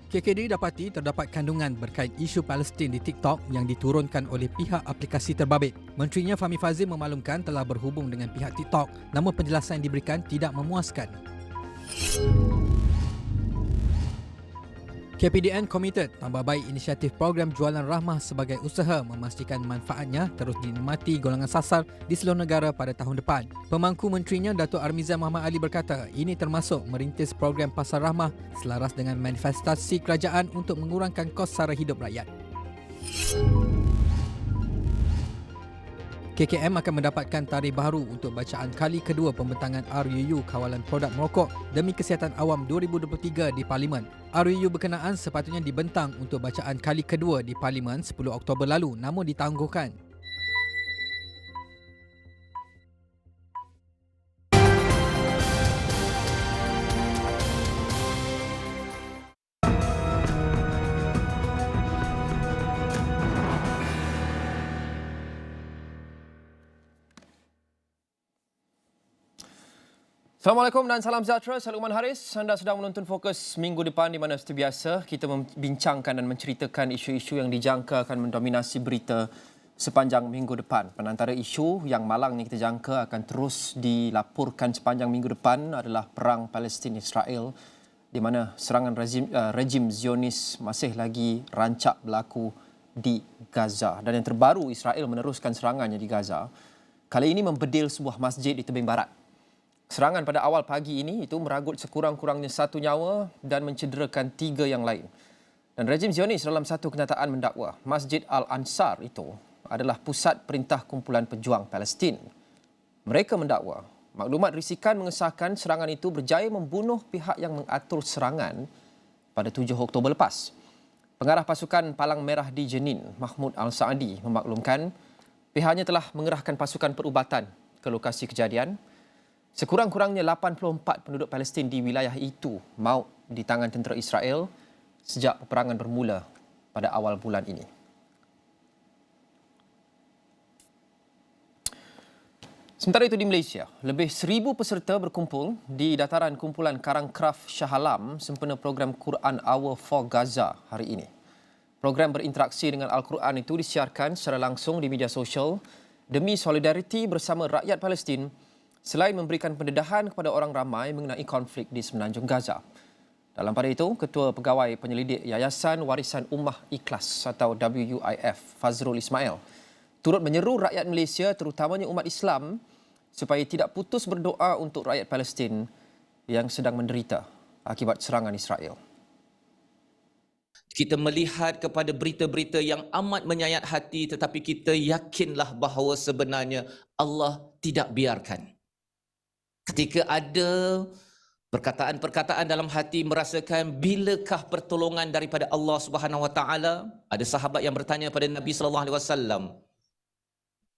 KKD dapati terdapat kandungan berkait isu Palestin di TikTok yang diturunkan oleh pihak aplikasi terbabit. Menterinya Fahmi Fadzil memaklumkan telah berhubung dengan pihak TikTok, namun penjelasan yang diberikan tidak memuaskan. KPDN committed tambah baik inisiatif program jualan rahmah sebagai usaha memastikan manfaatnya terus dinikmati golongan sasar di seluruh negara pada tahun depan. Pemangku menterinya Datuk Armizan Muhammad Ali berkata ini termasuk merintis program pasar rahmah selaras dengan manifestasi kerajaan untuk mengurangkan kos sara hidup rakyat. KKM akan mendapatkan tarikh baru untuk bacaan kali kedua pembentangan RUU Kawalan Produk Merokok demi Kesihatan Awam 2023 di Parlimen. RUU berkenaan sepatutnya dibentang untuk bacaan kali kedua di Parlimen 10 Oktober lalu namun ditangguhkan. Assalamualaikum dan salam sejahtera. Saya Luqman Haris. Anda sedang menonton Fokus minggu depan di mana seperti biasa kita membincangkan dan menceritakan isu-isu yang dijangka akan mendominasi berita sepanjang minggu depan. Antara isu yang malang ni kita jangka akan terus dilaporkan sepanjang minggu depan adalah perang Palestin-Israel di mana serangan rejim Zionis masih lagi rancak berlaku di Gaza. Dan yang terbaru, Israel meneruskan serangannya di Gaza. Kali ini membedil sebuah masjid di tebing barat. Serangan pada awal pagi ini itu meragut sekurang-kurangnya 1 nyawa dan mencederakan 3 yang lain. Dan rejim Zionis dalam satu kenyataan mendakwa Masjid Al-Ansar itu adalah pusat perintah kumpulan pejuang Palestin. Mereka mendakwa maklumat risikan mengesahkan serangan itu berjaya membunuh pihak yang mengatur serangan pada 7 Oktober lepas. Pengarah pasukan Palang Merah di Jenin, Mahmud Al-Saadi memaklumkan pihaknya telah mengerahkan pasukan perubatan ke lokasi kejadian. Sekurang-kurangnya 84 penduduk Palestin di wilayah itu maut di tangan tentera Israel sejak peperangan bermula pada awal bulan ini. Sementara itu di Malaysia, lebih 1,000 peserta berkumpul di dataran kumpulan Karang Kraf Shah Alam sempena program Quran Hour for Gaza hari ini. Program berinteraksi dengan Al-Quran itu disiarkan secara langsung di media sosial demi solidariti bersama rakyat Palestin selain memberikan pendedahan kepada orang ramai mengenai konflik di semenanjung Gaza. Dalam pada itu, Ketua Pegawai Penyelidik Yayasan Warisan Ummah Ikhlas atau WUIF, Fazrul Ismail, turut menyeru rakyat Malaysia terutamanya umat Islam supaya tidak putus berdoa untuk rakyat Palestin yang sedang menderita akibat serangan Israel. Kita melihat kepada berita-berita yang amat menyayat hati tetapi kita yakinlah bahawa sebenarnya Allah tidak biarkan. Ketika ada perkataan-perkataan dalam hati merasakan bilakah pertolongan daripada Allah Subhanahu Wa Taala, ada sahabat yang bertanya pada Nabi sallallahu alaihi wasallam.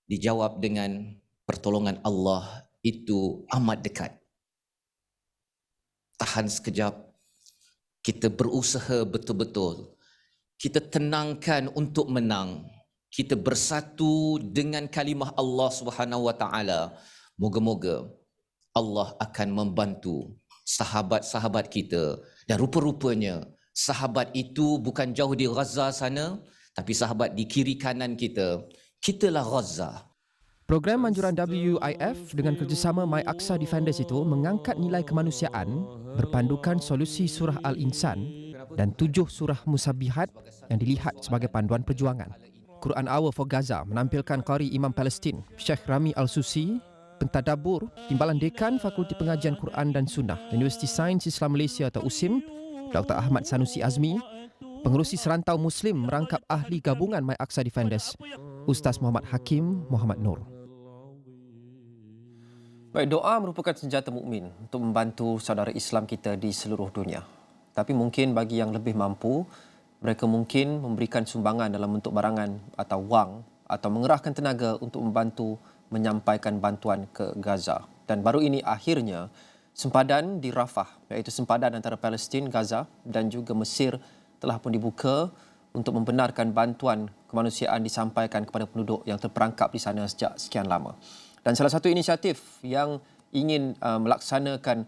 Dijawab dengan pertolongan Allah itu amat dekat. Tahan sekejap. Kita berusaha betul-betul. Kita tenangkan untuk menang. Kita bersatu dengan kalimah Allah Subhanahu Wa Taala. Moga-moga Allah akan membantu sahabat-sahabat kita. Dan rupa-rupanya sahabat itu bukan jauh di Gaza sana, tapi sahabat di kiri kanan kita. Kitalah Gaza. Program anjuran WUIF dengan kerjasama My Aqsa Defenders itu mengangkat nilai kemanusiaan berpandukan solusi surah Al-Insan dan 7 surah Musabihat yang dilihat sebagai panduan perjuangan. Quran Hour for Gaza menampilkan qari Imam Palestin Syekh Rami Al-Susi, pentadabbur Timbalan Dekan Fakulti Pengajian Quran dan Sunnah Universiti Sains Islam Malaysia atau USIM, Dr. Ahmad Sanusi Azmi, pengerusi serantau Muslim merangkap ahli gabungan My Aqsa Defenders, Ustaz Muhammad Hakim Muhammad Nur. Baik, doa merupakan senjata mukmin untuk membantu saudara Islam kita di seluruh dunia. Tapi mungkin bagi yang lebih mampu, mereka mungkin memberikan sumbangan dalam bentuk barangan atau wang atau mengerahkan tenaga untuk membantu menyampaikan bantuan ke Gaza. Dan baru ini akhirnya sempadan di Rafah, iaitu sempadan antara Palestin, Gaza dan juga Mesir telah pun dibuka untuk membenarkan bantuan kemanusiaan disampaikan kepada penduduk yang terperangkap di sana sejak sekian lama. Dan salah satu inisiatif yang ingin melaksanakan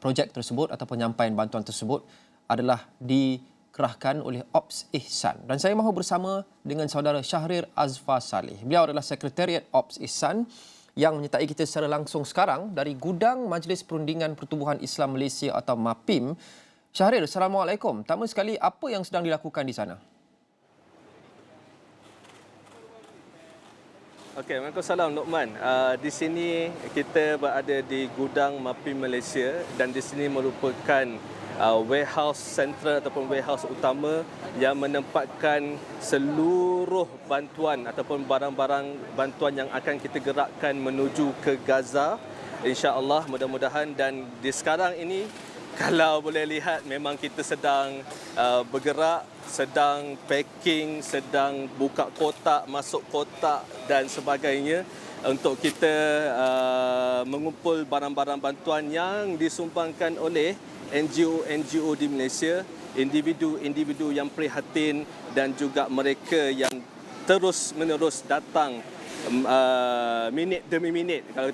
projek tersebut atau penyampaian bantuan tersebut adalah dikerahkan oleh Ops Ihsan. Dan saya mahu bersama dengan saudara Syahrir Azfar Saleh. Beliau adalah Sekretariat Ops Ihsan yang menyertai kita secara langsung sekarang dari Gudang Majlis Perundingan Pertubuhan Islam Malaysia atau MAPIM. Syahrir, Assalamualaikum. Pertama sekali, apa yang sedang dilakukan di sana? Okey, Waalaikumsalam Luqman. Di sini kita berada di Gudang MAPIM Malaysia dan di sini merupakan warehouse central ataupun warehouse utama yang menempatkan seluruh bantuan ataupun barang-barang bantuan yang akan kita gerakkan menuju ke Gaza, insya-Allah, mudah-mudahan. Dan di sekarang ini kalau boleh lihat memang kita sedang bergerak, sedang packing, sedang buka kotak, masuk kotak dan sebagainya untuk kita mengumpul barang-barang bantuan yang disumbangkan oleh NGO-NGO di Malaysia, individu-individu yang prihatin dan juga mereka yang terus-menerus datang minit demi minit. Kalau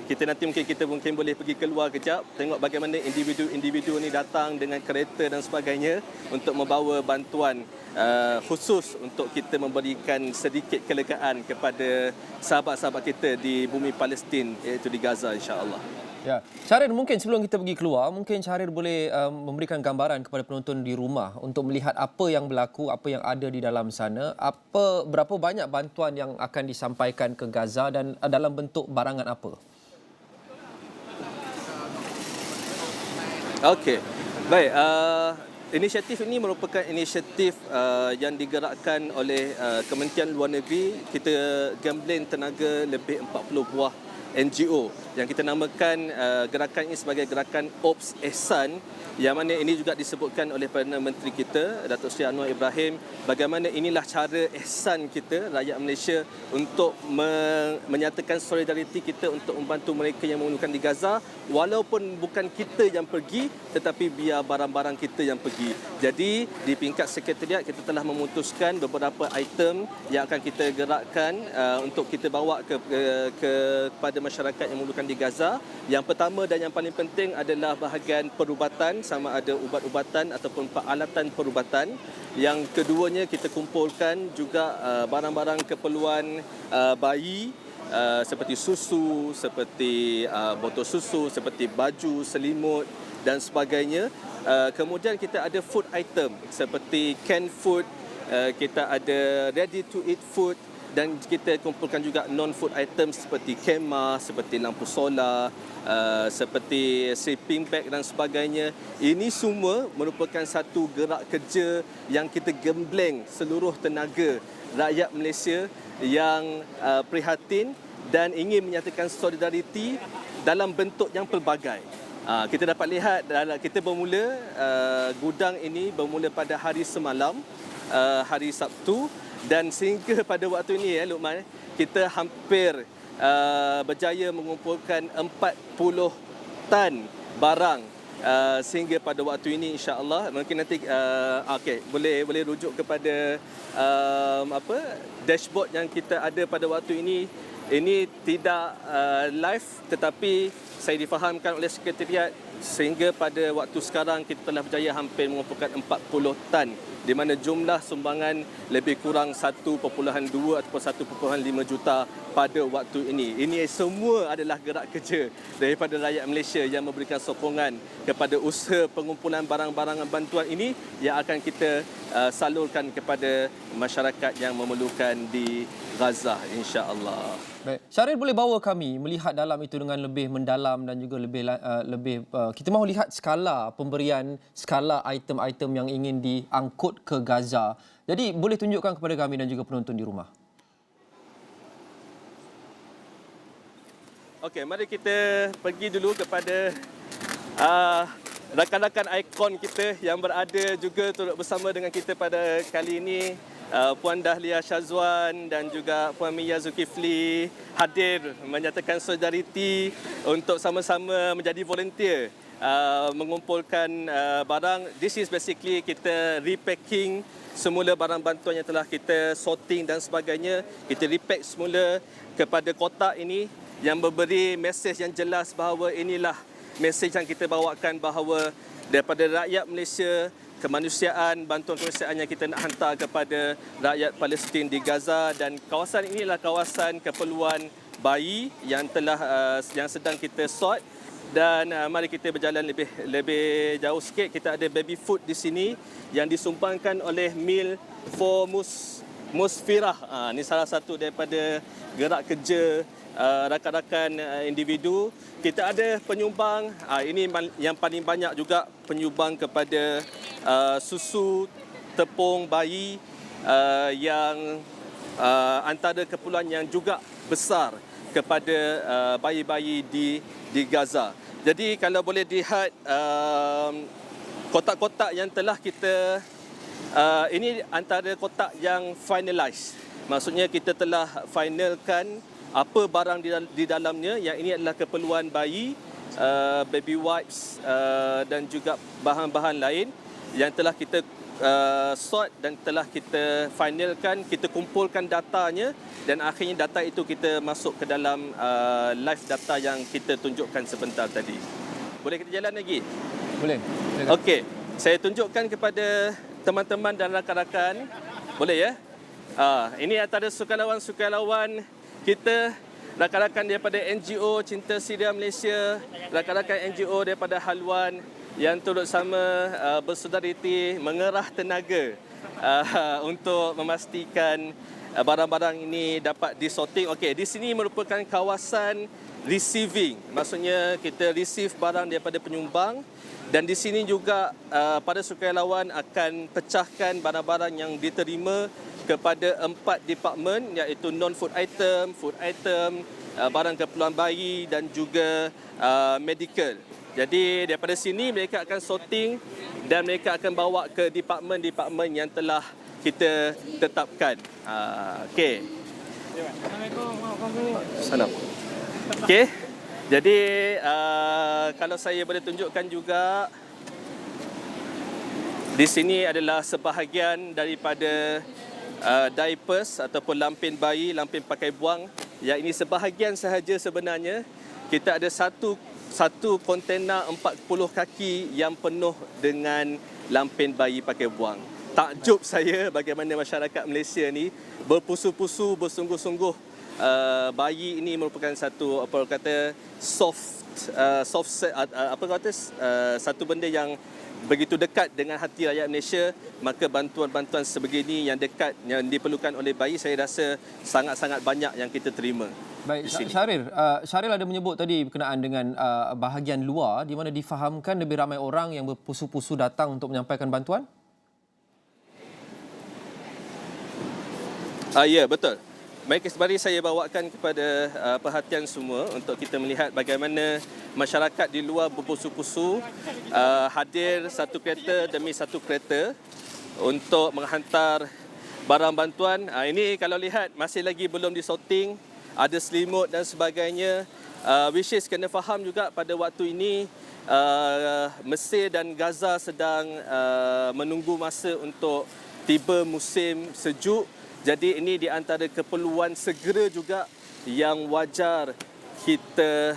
kita nanti mungkin boleh pergi keluar kejap, tengok bagaimana individu-individu ni datang dengan kereta dan sebagainya untuk membawa bantuan khusus untuk kita memberikan sedikit kelegaan kepada sahabat-sahabat kita di bumi Palestin, iaitu di Gaza, insya-Allah. Ya, Syahrir, mungkin sebelum kita pergi keluar, mungkin Syahrir boleh memberikan gambaran kepada penonton di rumah untuk melihat apa yang berlaku, apa yang ada di dalam sana, berapa banyak bantuan yang akan disampaikan ke Gaza dan dalam bentuk barangan apa? Okey. Baik, inisiatif ini merupakan inisiatif yang digerakkan oleh Kementerian Luar Negeri. Kita gambling tenaga lebih 40 buah NGO yang kita namakan gerakan ini sebagai gerakan Ops Ihsan, yang mana ini juga disebutkan oleh Perdana Menteri kita Datuk Seri Anwar Ibrahim, bagaimana inilah cara ihsan kita rakyat Malaysia untuk menyatakan solidariti kita untuk membantu mereka yang memerlukan di Gaza, walaupun bukan kita yang pergi tetapi biar barang-barang kita yang pergi. Jadi di peringkat sekretariat kita telah memutuskan beberapa item yang akan kita gerakkan untuk kita bawa kepada masyarakat yang memerlukan di Gaza. Yang pertama dan yang paling penting adalah bahagian perubatan, sama ada ubat-ubatan ataupun peralatan perubatan. Yang keduanya kita kumpulkan juga barang-barang keperluan bayi seperti susu, seperti botol susu, seperti baju, selimut dan sebagainya. Kemudian kita ada food item seperti canned food, kita ada ready to eat food, dan kita kumpulkan juga non-food items seperti khemah, seperti lampu solar, seperti sleeping bag dan sebagainya. Ini semua merupakan satu gerak kerja yang kita gembleng seluruh tenaga rakyat Malaysia yang prihatin dan ingin menyatakan solidariti dalam bentuk yang pelbagai. Kita dapat lihat, kita bermula, gudang ini bermula pada hari semalam, hari Sabtu, dan sehingga pada waktu ini, Luqman, kita hampir berjaya mengumpulkan 40 tan barang sehingga pada waktu ini, insya-Allah. Mungkin nanti boleh rujuk kepada dashboard yang kita ada pada waktu ini. Ini tidak live, tetapi saya difahamkan oleh sekretariat sehingga pada waktu sekarang kita telah berjaya hampir mengumpulkan 40 tan, di mana jumlah sumbangan lebih kurang 1.2 ataupun 1.5 juta pada waktu ini. Ini semua adalah gerak kerja daripada rakyat Malaysia yang memberikan sokongan kepada usaha pengumpulan barang-barang bantuan ini yang akan kita salurkan kepada masyarakat yang memerlukan di Gaza, insya-Allah. Baik. Syahrir, boleh bawa kami melihat dalam itu dengan lebih mendalam dan juga lebih kita mahu lihat skala pemberian, skala item-item yang ingin diangkut ke Gaza. Jadi boleh tunjukkan kepada kami dan juga penonton di rumah. Okey, mari kita pergi dulu kepada rakan-rakan ikon kita yang berada juga turut bersama dengan kita pada kali ini. Puan Dahlia Syazwan dan juga Puan Mia Zulkifli hadir menyatakan solidariti untuk sama-sama menjadi volunteer mengumpulkan barang. This is basically kita repacking semula barang bantuan yang telah kita sorting dan sebagainya. Kita repack semula kepada kotak ini yang memberi mesej yang jelas bahawa inilah mesej yang kita bawakan bahawa daripada rakyat Malaysia, kemanusiaan, bantuan kemanusiaan yang kita nak hantar kepada rakyat Palestin di Gaza, dan kawasan ini adalah kawasan keperluan bayi yang yang sedang kita sort. Dan mari kita berjalan lebih jauh sikit. Kita ada baby food di sini yang disumbangkan oleh Meal for Musfirah. Ini salah satu daripada gerak kerja rakan-rakan individu. Kita ada penyumbang, ini yang paling banyak juga, penyumbang kepada susu tepung bayi yang antara keperluan yang juga besar kepada bayi-bayi di Gaza. Jadi kalau boleh lihat kotak-kotak yang telah kita ini antara kotak yang finalize. Maksudnya kita telah finalkan apa barang di dalamnya, yang ini adalah keperluan bayi, baby wipes dan juga bahan-bahan lain yang telah kita sort dan telah kita finalkan. Kita kumpulkan datanya dan akhirnya data itu kita masuk ke dalam live data yang kita tunjukkan sebentar tadi. Boleh kita jalan lagi? Boleh. Okey, saya tunjukkan kepada teman-teman dan rakan-rakan. Boleh ya? Ini antara sukarelawan-sukarelawan kita, rakan-rakan daripada NGO Cinta Syria Malaysia, rakan-rakan NGO daripada Halwan yang turut sama bersolidariiti, mengerah tenaga untuk memastikan barang-barang ini dapat disorting. Okey, di sini merupakan kawasan receiving. Maksudnya kita receive barang daripada penyumbang, dan di sini juga para sukarelawan akan pecahkan barang-barang yang diterima kepada 4 departmen, iaitu non-food item, food item, barang keperluan bayi dan juga medical. Jadi daripada sini mereka akan sorting dan mereka akan bawa ke departmen-departmen yang telah kita tetapkan. Okey. Salam. Okey. Jadi kalau saya boleh tunjukkan juga, di sini adalah sebahagian daripada diapers ataupun lampin bayi, lampin pakai buang. Yang ini sebahagian sahaja sebenarnya. Kita ada satu kontena 40 kaki yang penuh dengan lampin bayi pakai buang. Takjub saya bagaimana masyarakat Malaysia ni berpusu-pusu, bersungguh-sungguh. Bayi ini merupakan satu satu benda yang begitu dekat dengan hati rakyat Malaysia. Maka bantuan-bantuan sebegini yang dekat, yang diperlukan oleh bayi, saya rasa sangat-sangat banyak yang kita terima. Baik, Syaril ada menyebut tadi berkenaan dengan bahagian luar di mana difahamkan lebih ramai orang yang berpusu-pusu datang untuk menyampaikan bantuan? Ya, betul. Mari saya bawakan kepada perhatian semua untuk kita melihat bagaimana masyarakat di luar berpusu-pusu hadir satu kereta demi satu kereta untuk menghantar barang bantuan. Ini kalau lihat masih lagi belum disorting, ada selimut dan sebagainya. Which is kena faham juga pada waktu ini Mesir dan Gaza sedang menunggu masa untuk tiba musim sejuk. Jadi ini di antara keperluan segera juga yang wajar kita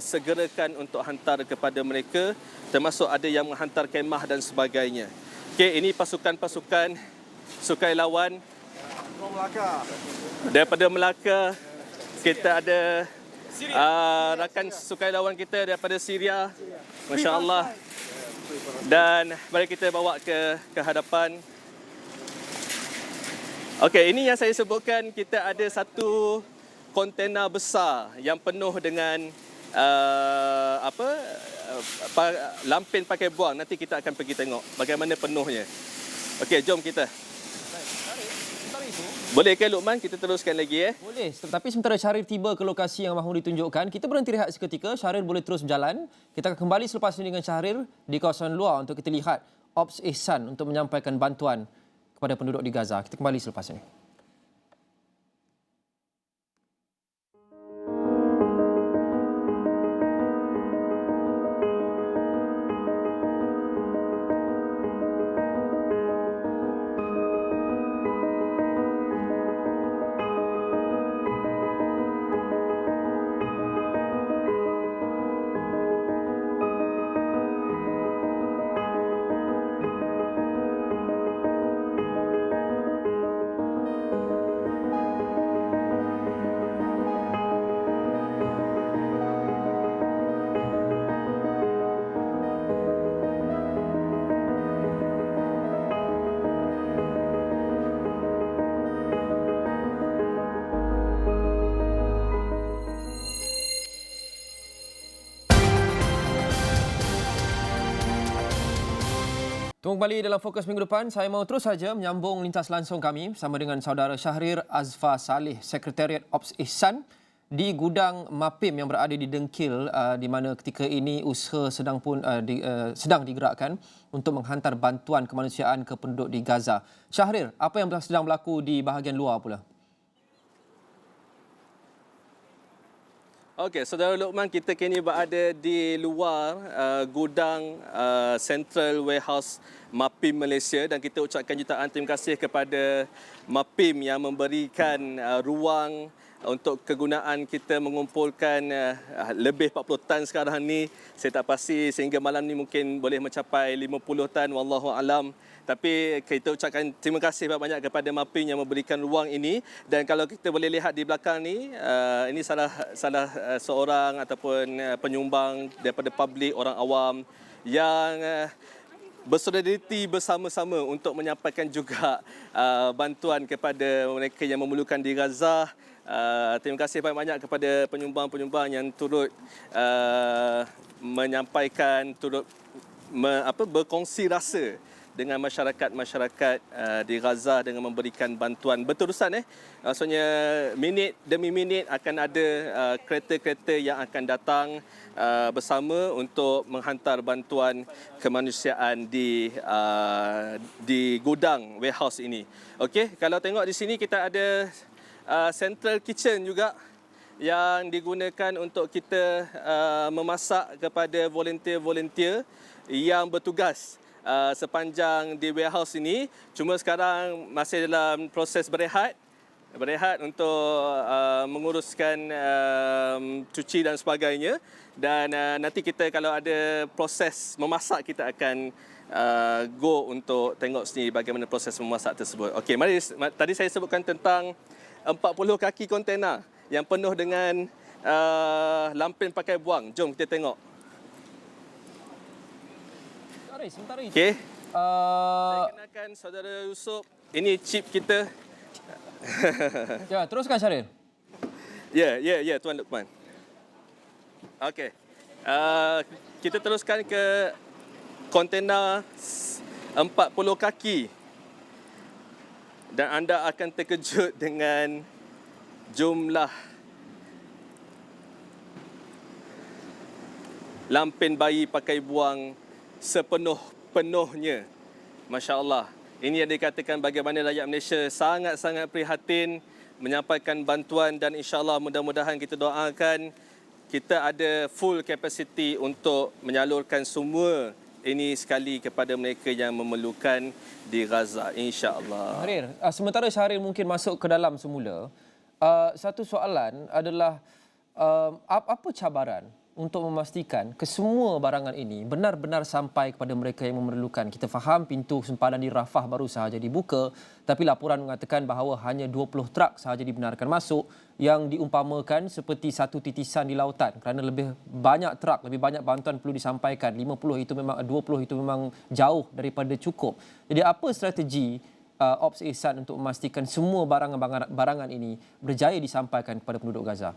segerakan untuk hantar kepada mereka, termasuk ada yang menghantar kemah dan sebagainya. Okey, ini pasukan-pasukan sukarelawan daripada Melaka. Kita ada rakan sukarelawan kita daripada Syria, masya-Allah. Dan mari kita bawa ke hadapan. Okey, ini yang saya sebutkan, kita ada satu kontena besar yang penuh dengan lampin pakai buang. Nanti kita akan pergi tengok bagaimana penuhnya. Okey, jom kita. Boleh ke Luqman kita teruskan lagi Boleh. Tapi sementara Syaril tiba ke lokasi yang mahu ditunjukkan, kita berhenti rehat seketika. Syaril boleh terus berjalan. Kita akan kembali selepas ini dengan Syaril di kawasan luar untuk kita lihat Ops Ihsan untuk menyampaikan bantuan kepada penduduk di Gaza. Kita kembali selepas ini. Tunggu kembali dalam Fokus minggu depan. Saya mahu terus saja menyambung lintas langsung kami bersama dengan saudara Syahrir Azfa Saleh, Sekretariat Ops Ihsan di gudang MAPIM yang berada di Dengkil, di mana ketika ini usaha sedang digerakkan untuk menghantar bantuan kemanusiaan ke penduduk di Gaza. Syahrir, apa yang sedang berlaku di bahagian luar pula? Okey, Saudara Luqman, kita kini berada di luar gudang Central Warehouse MAPIM Malaysia dan kita ucapkan jutaan terima kasih kepada MAPIM yang memberikan ruang untuk kegunaan kita mengumpulkan lebih 40 tan sekarang ni. Saya tak pasti sehingga malam ni mungkin boleh mencapai 50 tan, wallahu alam. Tapi kita ucapkan terima kasih banyak kepada MAPIM yang memberikan ruang ini. Dan kalau kita boleh lihat di belakang ni, ini salah seorang ataupun penyumbang daripada publik, orang awam yang bersolidariti bersama-sama untuk menyampaikan juga bantuan kepada mereka yang memerlukan di Gaza. Terima kasih banyak kepada penyumbang-penyumbang yang turut menyampaikan, turut berkongsi rasa dengan masyarakat-masyarakat di Gaza dengan memberikan bantuan berterusan. Maksudnya minit demi minit akan ada kereta-kereta yang akan datang bersama untuk menghantar bantuan kemanusiaan di gudang warehouse ini. Okey, kalau tengok di sini kita ada central kitchen juga yang digunakan untuk kita memasak kepada volunteer-volunteer yang bertugas sepanjang di warehouse ini. Cuma sekarang masih dalam proses berehat untuk menguruskan cuci dan sebagainya. Dan nanti kita kalau ada proses memasak, kita akan go untuk tengok sini bagaimana proses memasak tersebut. Okey, mari. Tadi saya sebutkan tentang 40 kaki kontena yang penuh dengan lampin pakai buang. Jom kita tengok. Sementara itu, Okey. Saya kenalkan Saudara Yusof. Ini chip kita. Ya, teruskan Syahrir. Ya, Tuan Luqman. Okey. Kita teruskan ke kontena 40 kaki. Dan anda akan terkejut dengan jumlah lampin bayi pakai buang sepenuh-penuhnya. Masya Allah. Ini yang dikatakan bagaimana rakyat Malaysia sangat-sangat prihatin menyampaikan bantuan dan insya-Allah mudah-mudahan kita doakan kita ada full capacity untuk menyalurkan semua ini sekali kepada mereka yang memerlukan di Gaza, insya-Allah. Syahrir, sementara Syahrir mungkin masuk ke dalam semula, satu soalan adalah apa cabaran untuk memastikan kesemua barangan ini benar-benar sampai kepada mereka yang memerlukan. Kita faham pintu sempadan di Rafah baru sahaja dibuka, tapi laporan mengatakan bahawa hanya 20 trak sahaja dibenarkan masuk, yang diumpamakan seperti satu titisan di lautan kerana lebih banyak trak, lebih banyak bantuan perlu disampaikan. 20 itu memang jauh daripada cukup. Jadi apa strategi Ops Ihsan untuk memastikan semua barangan ini berjaya disampaikan kepada penduduk Gaza?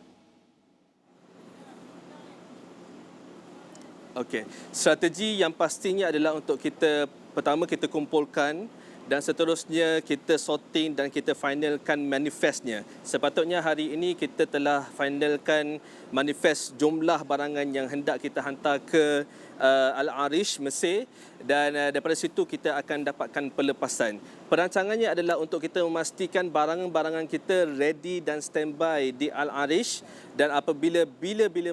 Okey, strategi yang pastinya adalah untuk kita pertama kita kumpulkan dan seterusnya kita sorting dan kita finalkan manifestnya. Sepatutnya hari ini kita telah finalkan manifest jumlah barangan yang hendak kita hantar ke Al-Arish, Mesir, dan daripada situ kita akan dapatkan pelepasan. Perancangannya adalah untuk kita memastikan barangan-barangan kita ready dan standby di Al-Arish, dan apabila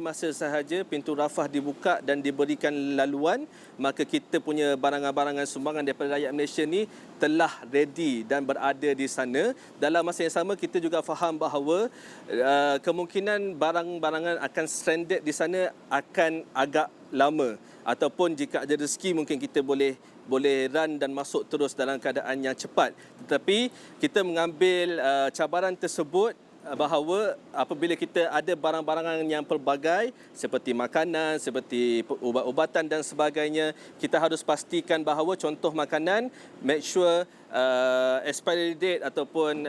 masa sahaja pintu Rafah dibuka dan diberikan laluan, maka kita punya barangan-barangan sumbangan daripada rakyat Malaysia ni telah ready dan berada di sana. Dalam masa yang sama kita juga faham bahawa kemungkinan barang-barangan akan stranded di sana akan agak lama, ataupun jika ada rezeki mungkin kita boleh run dan masuk terus dalam keadaan yang cepat. Tetapi kita mengambil cabaran tersebut bahawa apabila kita ada barang-barangan yang pelbagai seperti makanan, seperti ubat-ubatan dan sebagainya, kita harus pastikan bahawa contoh makanan make sure expiry date ataupun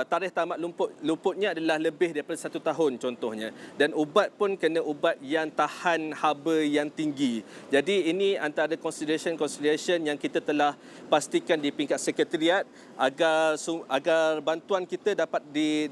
tarikh tamat luputnya adalah lebih daripada 1 tahun contohnya, dan ubat pun kena ubat yang tahan haba yang tinggi. Jadi ini antara consideration yang kita telah pastikan di peringkat sekretariat agar bantuan kita dapat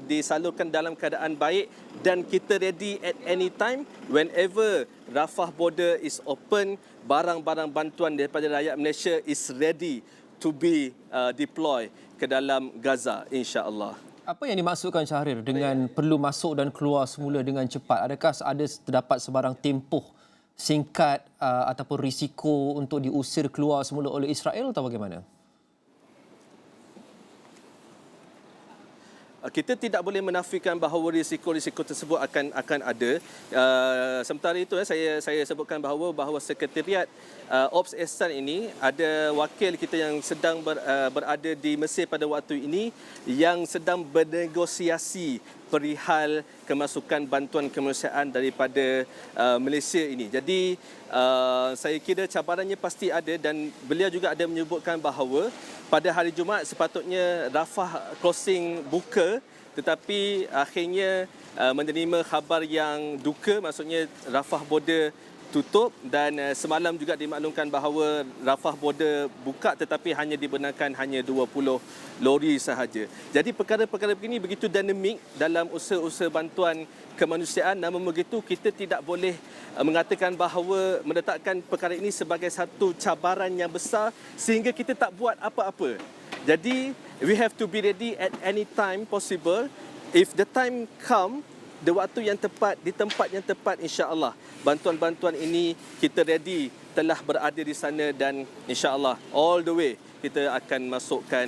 disalurkan dalam keadaan baik, dan kita ready at any time whenever Rafah border is open. Barang-barang bantuan daripada rakyat Malaysia is ready to be deployed ke dalam Gaza, insya-Allah. Apa yang dimaksudkan Syahrir dengan perlu masuk dan keluar semula dengan cepat? Adakah ada terdapat sebarang tempoh singkat ataupun risiko untuk diusir keluar semula oleh Israel atau bagaimana? Kita tidak boleh menafikan bahawa risiko-risiko tersebut akan ada. Sementara itu saya sebutkan bahawa sekretariat Ops Ehsan ini ada wakil kita yang sedang berada di Mesir pada waktu ini yang sedang bernegosiasi perihal kemasukan bantuan kemanusiaan daripada Malaysia ini. Jadi saya kira cabarannya pasti ada, dan beliau juga ada menyebutkan bahawa pada hari Jumaat sepatutnya Rafah crossing buka, tetapi akhirnya menerima khabar yang duka, maksudnya Rafah border tutup, dan semalam juga dimaklumkan bahawa Rafah border buka tetapi hanya dibenarkan hanya 20 lori sahaja. Jadi perkara-perkara begini begitu dinamik dalam usaha-usaha bantuan kemanusiaan. Namun begitu kita tidak boleh mengatakan bahawa meletakkan perkara ini sebagai satu cabaran yang besar sehingga kita tak buat apa-apa. Jadi we have to be ready at any time possible. If the time come, the waktu yang tepat, di tempat yang tepat, insya-Allah bantuan-bantuan ini kita ready, telah berada di sana, dan insya-Allah all the way kita akan masukkan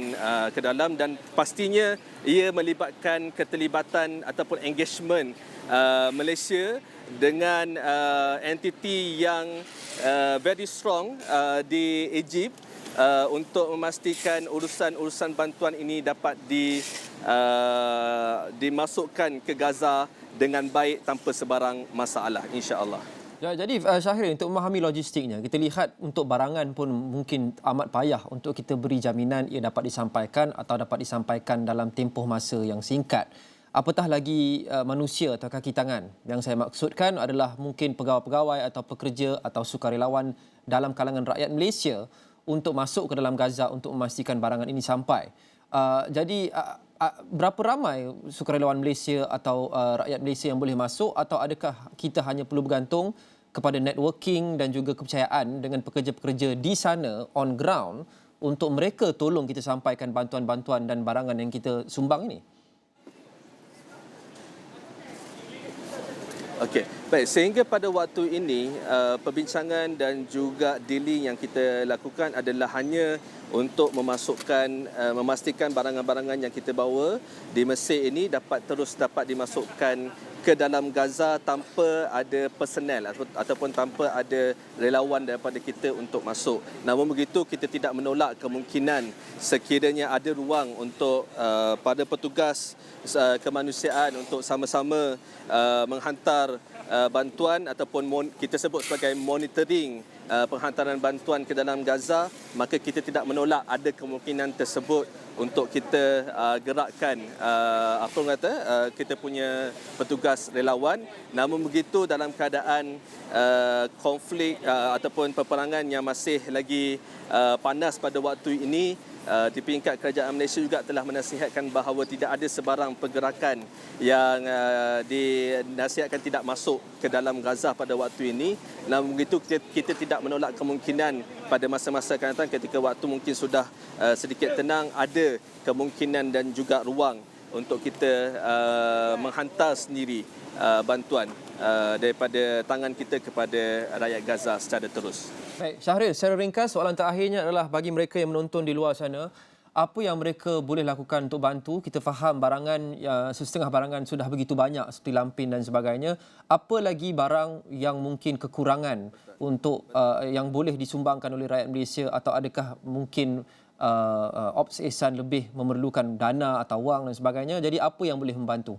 ke dalam, dan pastinya ia melibatkan keterlibatan ataupun engagement Malaysia dengan entiti yang very strong di Egypt untuk memastikan urusan-urusan bantuan ini dapat dimasukkan ke Gaza dengan baik tanpa sebarang masalah, insya-Allah. Jadi Syahrir, untuk memahami logistiknya, kita lihat untuk barangan pun mungkin amat payah untuk kita beri jaminan ia dapat disampaikan atau dapat disampaikan dalam tempoh masa yang singkat. Apatah lagi manusia atau kaki tangan. Yang saya maksudkan adalah mungkin pegawai-pegawai atau pekerja atau sukarelawan dalam kalangan rakyat Malaysia untuk masuk ke dalam Gaza untuk memastikan barangan ini sampai. Jadi berapa ramai sukarelawan Malaysia atau rakyat Malaysia yang boleh masuk, atau adakah kita hanya perlu bergantung kepada networking dan juga kepercayaan dengan pekerja-pekerja di sana on ground untuk mereka tolong kita sampaikan bantuan-bantuan dan barangan yang kita sumbang ini? Okey, baik. Sehingga pada waktu ini perbincangan dan juga dealing yang kita lakukan adalah hanya untuk memastikan barangan-barangan yang kita bawa di Mesir ini dapat dimasukkan ke dalam Gaza tanpa ada personel ataupun tanpa ada relawan daripada kita untuk masuk. Namun begitu, kita tidak menolak kemungkinan sekiranya ada ruang untuk pada petugas kemanusiaan untuk sama-sama menghantar bantuan ataupun kita sebut sebagai monitoring penghantaran bantuan ke dalam Gaza, maka kita tidak menolak ada kemungkinan tersebut untuk kita gerakkan kita punya petugas relawan. Namun begitu, dalam keadaan konflik ataupun peperangan yang masih lagi panas pada waktu ini, di peringkat kerajaan Malaysia juga telah menasihatkan bahawa tidak ada sebarang pergerakan yang dinasihatkan tidak masuk ke dalam Gaza pada waktu ini. Namun begitu, kita tidak menolak kemungkinan pada masa-masa akan datang ketika waktu mungkin sudah sedikit tenang, ada kemungkinan dan juga ruang untuk kita menghantar sendiri bantuan daripada tangan kita kepada rakyat Gaza secara terus. Baik, Syahrir, secara ringkas, soalan terakhirnya adalah bagi mereka yang menonton di luar sana, apa yang mereka boleh lakukan untuk bantu? Kita faham barangan, setengah barangan sudah begitu banyak seperti lampin dan sebagainya. Apa lagi barang yang mungkin kekurangan untuk yang boleh disumbangkan oleh rakyat Malaysia, atau adakah mungkin Ops Ehsan lebih memerlukan dana atau wang dan sebagainya? Jadi apa yang boleh membantu?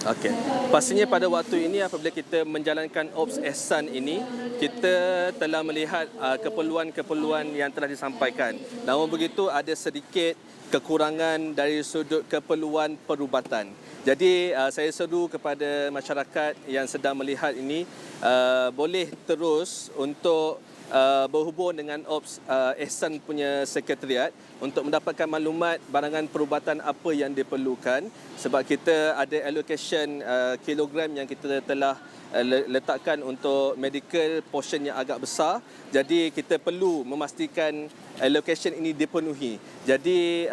Okey. Pastinya pada waktu ini apabila kita menjalankan Ops Ihsan ini, kita telah melihat keperluan-keperluan yang telah disampaikan. Namun begitu ada sedikit kekurangan dari sudut keperluan perubatan. Jadi saya seru kepada masyarakat yang sedang melihat ini boleh terus untuk berhubung dengan Ops Ihsan punya sekretariat untuk mendapatkan maklumat barangan perubatan apa yang diperlukan, sebab kita ada allocation kilogram yang kita telah letakkan untuk medical portion yang agak besar. Jadi kita perlu memastikan allocation ini dipenuhi. Jadi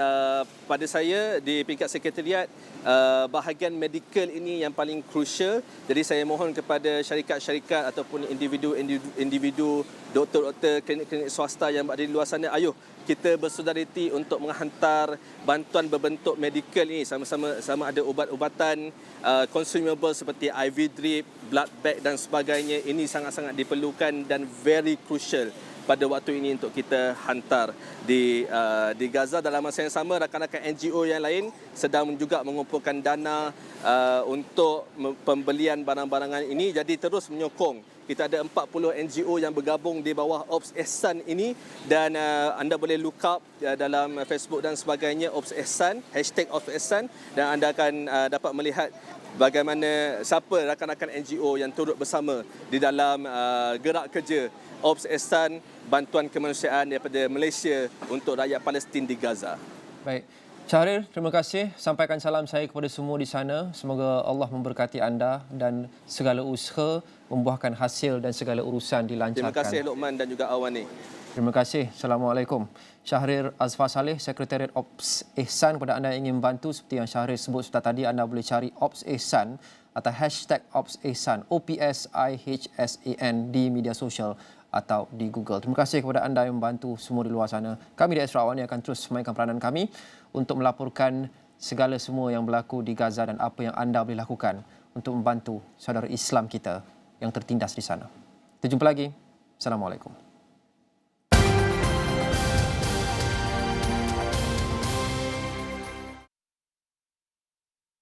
pada saya di peringkat sekretariat, bahagian medical ini yang paling crucial. Jadi saya mohon kepada syarikat-syarikat ataupun individu doktor-doktor klinik-klinik swasta yang berada di luar sana, ayuh kita bersolidariti untuk menghantar bantuan berbentuk medical ini, sama ada ubat-ubatan, consumable seperti IV drip, blood bag dan sebagainya. Ini sangat-sangat diperlukan dan very crucial pada waktu ini untuk kita hantar di Gaza. Dalam masa yang sama, rakan-rakan NGO yang lain sedang juga mengumpulkan dana untuk pembelian barang-barangan ini. Jadi terus menyokong. Kita ada 40 NGO yang bergabung di bawah Ops Ihsan ini, dan anda boleh look up dalam Facebook dan sebagainya Ops Ihsan, hashtag Ops Ihsan, dan anda akan dapat melihat bagaimana siapa rakan-rakan NGO yang turut bersama di dalam gerak kerja Ops Ihsan, bantuan kemanusiaan daripada Malaysia untuk rakyat Palestin di Gaza. Baik. Syahril, terima kasih. Sampaikan salam saya kepada semua di sana. Semoga Allah memberkati anda dan segala usaha membuahkan hasil dan segala urusan dilancarkan. Terima kasih Luqman dan juga Awani. Terima kasih. Assalamualaikum. Syahril Azfar Saleh, Sekretariat Ops Ihsan. Kepada anda yang ingin membantu seperti yang Syahril sebut sudah tadi, anda boleh cari Ops Ihsan atau hashtag Ops Ihsan, OPSIHSAN di media sosial atau di Google. Terima kasih kepada anda yang membantu semua di luar sana. Kami di Astro Awani akan terus memainkan peranan kami untuk melaporkan segala semua yang berlaku di Gaza dan apa yang anda boleh lakukan untuk membantu saudara Islam kita yang tertindas di sana. Kita jumpa lagi. Assalamualaikum.